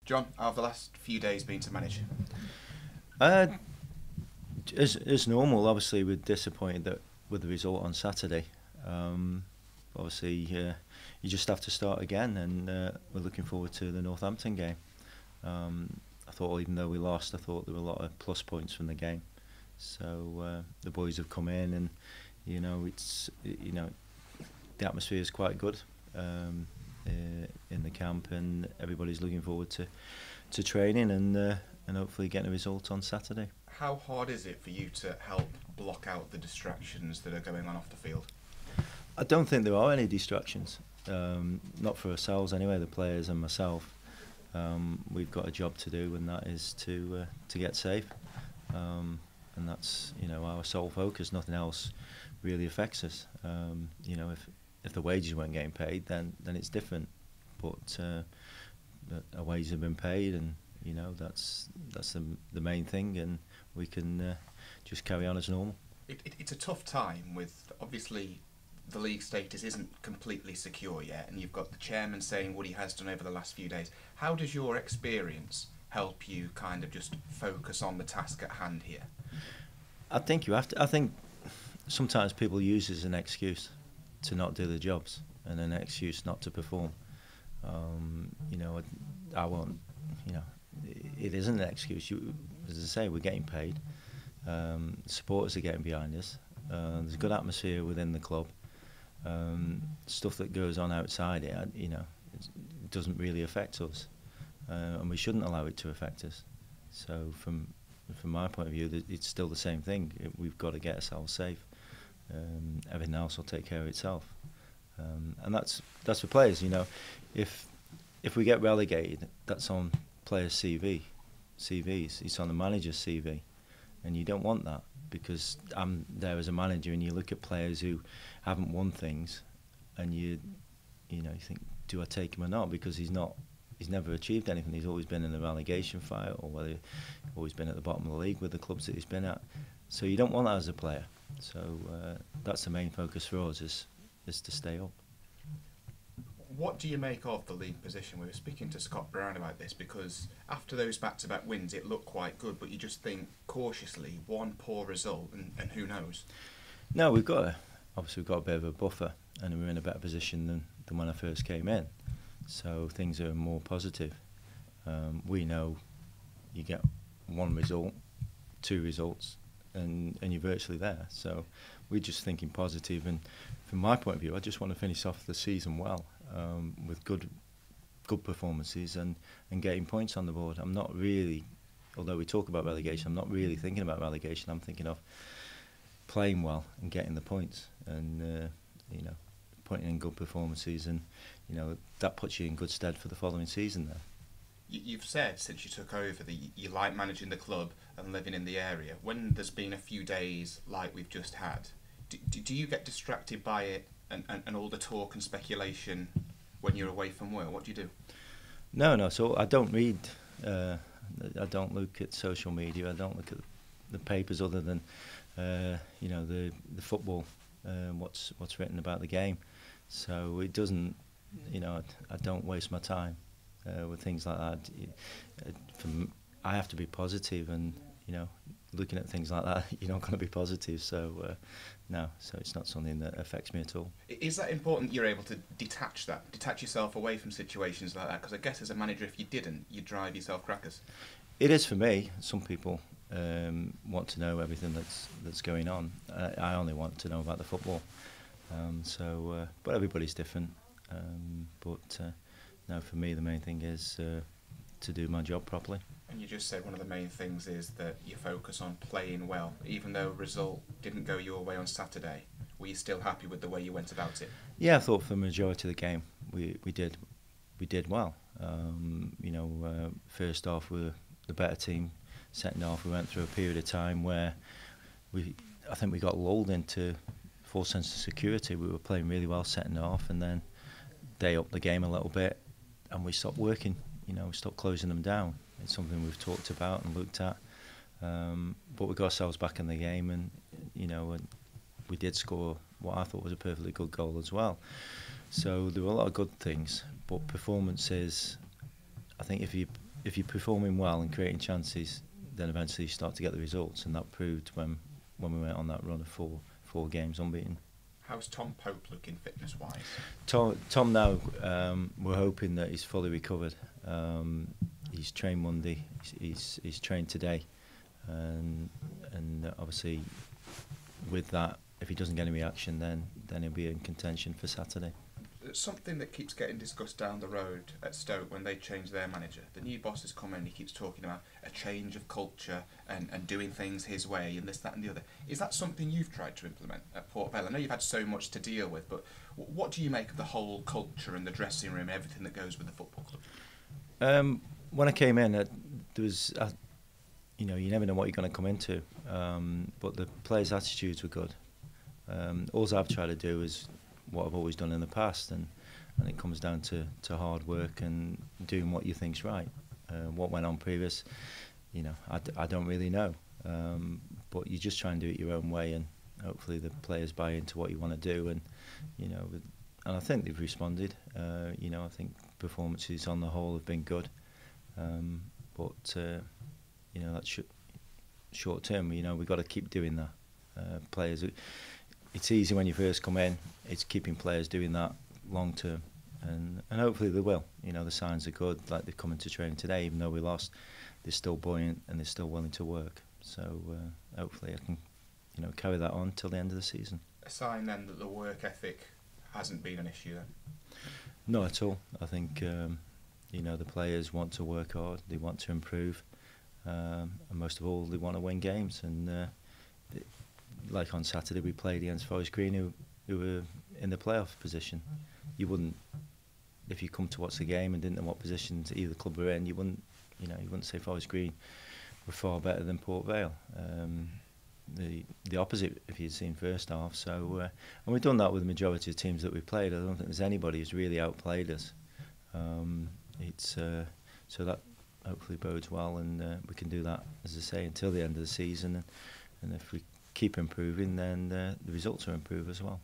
John, how have the last few days been to manage? Uh, as normal, obviously we're disappointed that with the result on Saturday. Um, obviously, you just have to start again, and we're looking forward to the Northampton game. I thought even though we lost, I thought there were a lot of plus points from the game. So the boys have come in, and it's the atmosphere is quite good in the camp, and everybody's looking forward to training and hopefully getting a result on Saturday. How hard is it for you to help block out the distractions that are going on off the field? I don't think there are any distractions, not for ourselves anyway, the players and myself. We've got a job to do, and that is to get safe, and that's our sole focus. Nothing else really affects us. If the wages weren't getting paid, then it's different. But our wages have been paid, and that's the main thing, and we can just carry on as normal. It's a tough time with, obviously, the league status isn't completely secure yet, and you've got the chairman saying what he has done over the last few days. How does your experience help you kind of just focus on the task at hand here? I think you have to. I think sometimes people use it as an excuse to not do the jobs and an excuse not to perform. I won't. It isn't an excuse. As I say, we're getting paid. Supporters are getting behind us. There's a good atmosphere within the club. Stuff that goes on outside it doesn't really affect us, and we shouldn't allow it to affect us. So from my point of view, it's still the same thing. We've got to get ourselves safe. Everything else will take care of itself, and that's for players. If we get relegated, that's on players' CVs. It's on the manager's CV, and you don't want that, because I'm there as a manager, and you look at players who haven't won things, and you think, do I take him or not? Because he's never achieved anything. He's always been in the relegation fight, or whether he's always been at the bottom of the league with the clubs that he's been at. So you don't want that as a player. So that's the main focus for us, is to stay up. What do you make of the league position? We were speaking to Scott Brown about this, because after those back-to-back wins it looked quite good, but you just think cautiously, one poor result and who knows? No, obviously we've got a bit of a buffer, and we're in a better position than when I first came in. So things are more positive. We know you get one result, two results, and you're virtually there. So we're just thinking positive, and from my point of view, I just want to finish off the season well, with good performances and getting points on the board. I'm not really, although we talk about relegation, I'm not really thinking about relegation. I'm thinking of playing well and getting the points, and putting in good performances, and that puts you in good stead for the following season there. You've said since you took over that you like managing the club and living in the area. When there's been a few days like we've just had, do you get distracted by it and all the talk and speculation when you're away from work? What do you do? No. So I don't read. I don't look at social media. I don't look at the papers other than the football. What's written about the game. So it doesn't. I don't waste my time with things like that. I have to be positive, and looking at things like that, you're not going to be positive. So no, so it's not something that affects me at all. Is that important? You're able to detach yourself away from situations like that? Because I guess as a manager, if you didn't, you'd drive yourself crackers. It is for me. Some people want to know everything that's going on. I only want to know about the football. But everybody's different. No, for me, the main thing is to do my job properly. And you just said one of the main things is that you focus on playing well. Even though result didn't go your way on Saturday, were you still happy with the way you went about it? Yeah, I thought for the majority of the game we did well. First half we were the better team. Second half we went through a period of time where I think we got lulled into false sense of security. We were playing really well second half, and then they upped the game a little bit, and we stopped working. We stopped closing them down. It's something we've talked about and looked at, but we got ourselves back in the game, and we did score what I thought was a perfectly good goal as well. So there were a lot of good things, but performances, I think if if you're performing well and creating chances, then eventually you start to get the results, and that proved when we went on that run of four games unbeaten. How's Tom Pope looking fitness-wise? Tom now, we're hoping that he's fully recovered. He's trained Monday, he's trained today, and obviously with that, if he doesn't get any reaction, then he'll be in contention for Saturday. Something that keeps getting discussed down the road at Stoke when they change their manager. The new boss has come in and he keeps talking about a change of culture and doing things his way and this, that and the other. Is that something you've tried to implement at Port Vale? I know you've had so much to deal with, but what do you make of the whole culture and the dressing room and everything that goes with the football club? When I came in, there was, you never know what you're going to come into, but the players' attitudes were good. All I've tried to do is what I've always done in the past, and it comes down to hard work and doing what you think's right. What went on previous, I don't really know, but you just try and do it your own way, and hopefully the players buy into what you want to do, and and I think they've responded. I think performances on the whole have been good, but that's short term. We've got to keep doing that. Players. It's easy when you first come in. It's keeping players doing that long term, and hopefully they will. The signs are good. Like they've come into training today, even though we lost, they're still buoyant and they're still willing to work. So hopefully I can, carry that on till the end of the season. A sign then that the work ethic hasn't been an issue then? Not at all. I think the players want to work hard. They want to improve, and most of all, they want to win games. And like on Saturday, we played against Forest Green, who were in the playoff position. You wouldn't, if you come to watch the game and didn't know what position either club were in, you wouldn't say Forest Green were far better than Port Vale. The opposite, if you'd seen first half. So, and we've done that with the majority of teams that we've played. I don't think there's anybody who's really outplayed us. So that hopefully bodes well, and we can do that, as I say, until the end of the season. And if we keep improving, then the results will improve as well.